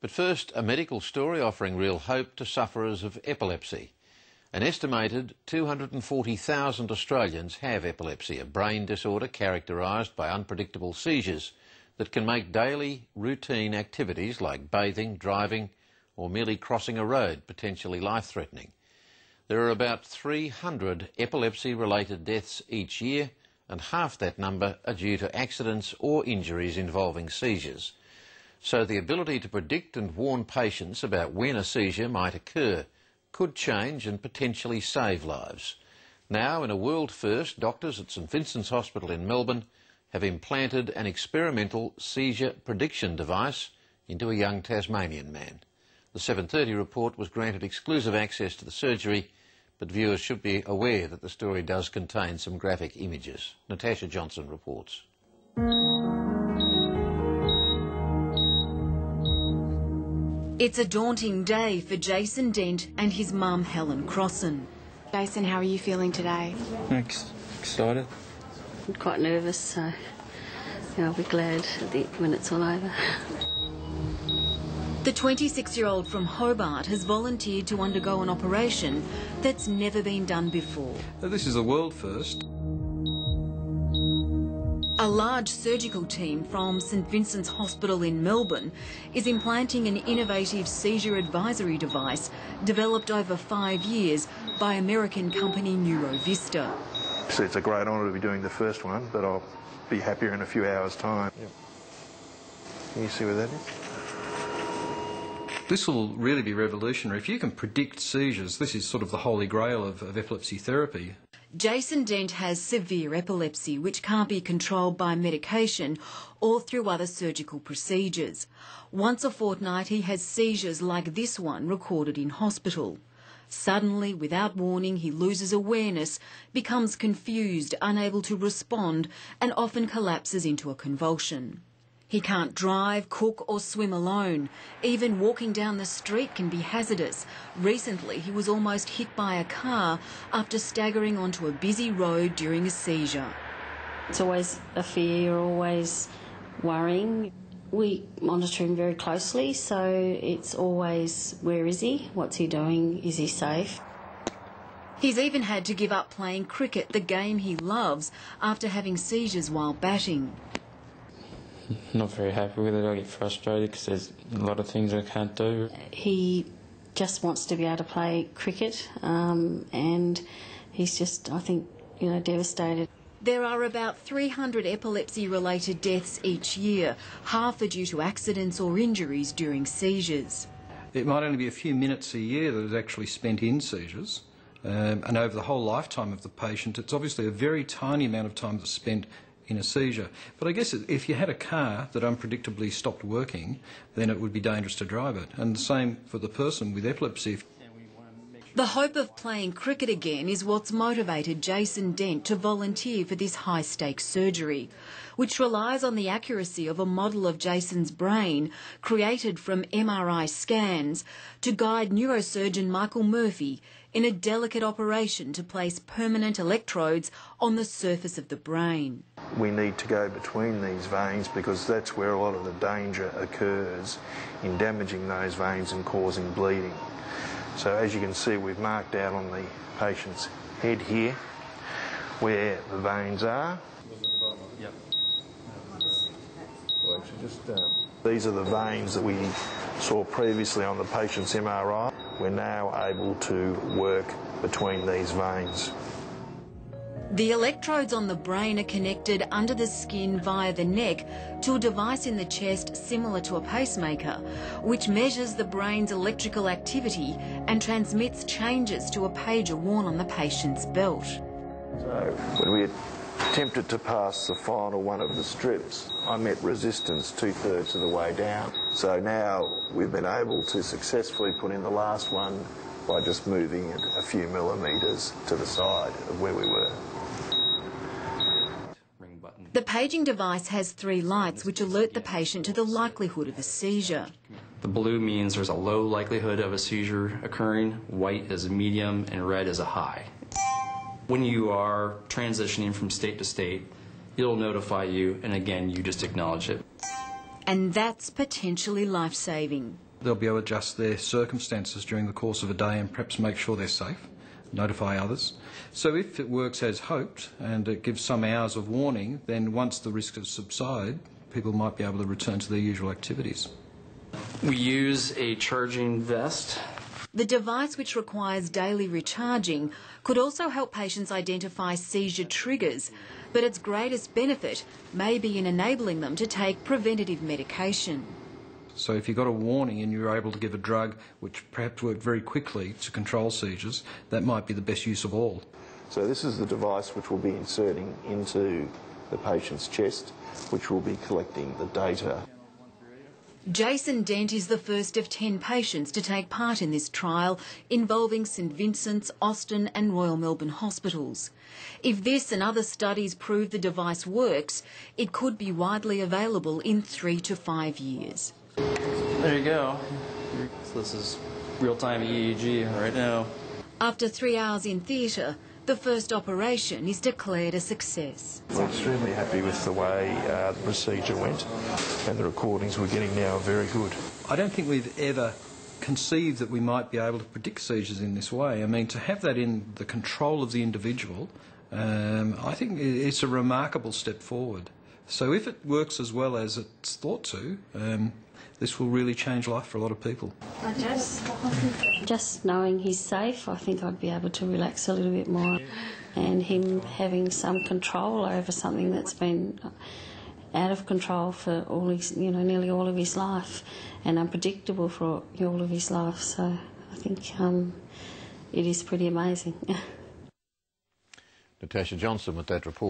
But first, a medical story offering real hope to sufferers of epilepsy. An estimated 240,000 Australians have epilepsy, a brain disorder characterised by unpredictable seizures that can make daily routine activities like bathing, driving or merely crossing a road potentially life-threatening. There are about 300 epilepsy-related deaths each year, and half that number are due to accidents or injuries involving seizures. So the ability to predict and warn patients about when a seizure might occur could change and potentially save lives. Now, in a world first, doctors at St Vincent's Hospital in Melbourne have implanted an experimental seizure prediction device into a young Tasmanian man. The 7:30 report was granted exclusive access to the surgery, but viewers should be aware that the story does contain some graphic images. Natasha Johnson reports. It's a daunting day for Jason Dent and his mum Helen Crossan. Jason, how are you feeling today? Excited. I'm quite nervous, so I'll be glad when it's all over. The 26-year-old from Hobart has volunteered to undergo an operation that's never been done before. This is a world first. A large surgical team from St Vincent's Hospital in Melbourne is implanting an innovative seizure advisory device developed over 5 years by American company Neurovista. So it's a great honour to be doing the first one, but I'll be happier in a few hours' time. Yep. Can you see where that is? This will really be revolutionary. If you can predict seizures, this is sort of the holy grail of epilepsy therapy. Jason Dent has severe epilepsy, which can't be controlled by medication or through other surgical procedures. Once a fortnight, he has seizures like this one recorded in hospital. Suddenly, without warning, he loses awareness, becomes confused, unable to respond, and often collapses into a convulsion. He can't drive, cook or swim alone. Even walking down the street can be hazardous. Recently, he was almost hit by a car after staggering onto a busy road during a seizure. It's always a fear, you're always worrying. We monitor him very closely, so it's always, where is he? What's he doing? Is he safe? He's even had to give up playing cricket, the game he loves, after having seizures while batting. Not very happy with it. I get frustrated because there's a lot of things I can't do. He just wants to be able to play cricket, and he's just, I think, devastated. There are about 300 epilepsy-related deaths each year. Half are due to accidents or injuries during seizures. It might only be a few minutes a year that is actually spent in seizures, and over the whole lifetime of the patient, it's obviously a very tiny amount of time that's spent in a seizure. But I guess if you had a car that unpredictably stopped working, then it would be dangerous to drive it. And the same for the person with epilepsy. The hope of playing cricket again is what's motivated Jason Dent to volunteer for this high-stakes surgery, which relies on the accuracy of a model of Jason's brain created from MRI scans to guide neurosurgeon Michael Murphy in a delicate operation to place permanent electrodes on the surface of the brain. We need to go between these veins because that's where a lot of the danger occurs in damaging those veins and causing bleeding. So as you can see, we've marked out on the patient's head here where the veins are. Yep. These are the veins that we saw previously on the patient's MRI. We're now able to work between these veins. The electrodes on the brain are connected under the skin via the neck to a device in the chest similar to a pacemaker, which measures the brain's electrical activity and transmits changes to a pager worn on the patient's belt. So when we attempted to pass the final one of the strips, I met resistance 2/3 of the way down. So now we've been able to successfully put in the last one by just moving it a few millimetres to the side of where we were. The paging device has 3 lights which alert the patient to the likelihood of a seizure. The blue means there's a low likelihood of a seizure occurring, white is a medium, and red is a high. When you are transitioning from state to state, it'll notify you, and again, you just acknowledge it. And that's potentially life-saving. They'll be able to adjust their circumstances during the course of a day and perhaps make sure they're safe, notify others. So if it works as hoped and it gives some hours of warning, then once the risk has subsided, people might be able to return to their usual activities. We use a charging vest. The device, which requires daily recharging, could also help patients identify seizure triggers, but its greatest benefit may be in enabling them to take preventative medication. So if you got a warning and you're able to give a drug which perhaps worked very quickly to control seizures, that might be the best use of all. So this is the device which we'll be inserting into the patient's chest, which will be collecting the data. Jason Dent is the first of 10 patients to take part in this trial involving St Vincent's, Austin and Royal Melbourne hospitals. If this and other studies prove the device works, it could be widely available in 3 to 5 years. There you go. So this is real-time EEG right now. After 3 hours in theatre, the first operation is declared a success. We're extremely happy with the way the procedure went, and the recordings we're getting now are very good. I don't think we've ever conceived that we might be able to predict seizures in this way. I mean, to have that in the control of the individual, I think it's a remarkable step forward. So if it works as well as it's thought to, this will really change life for a lot of people. Just knowing he's safe, I think I'd be able to relax a little bit more. And him having some control over something that's been out of control for all his, nearly all of his life, and unpredictable for all of his life. So I think it is pretty amazing. Natasha Johnson with that report.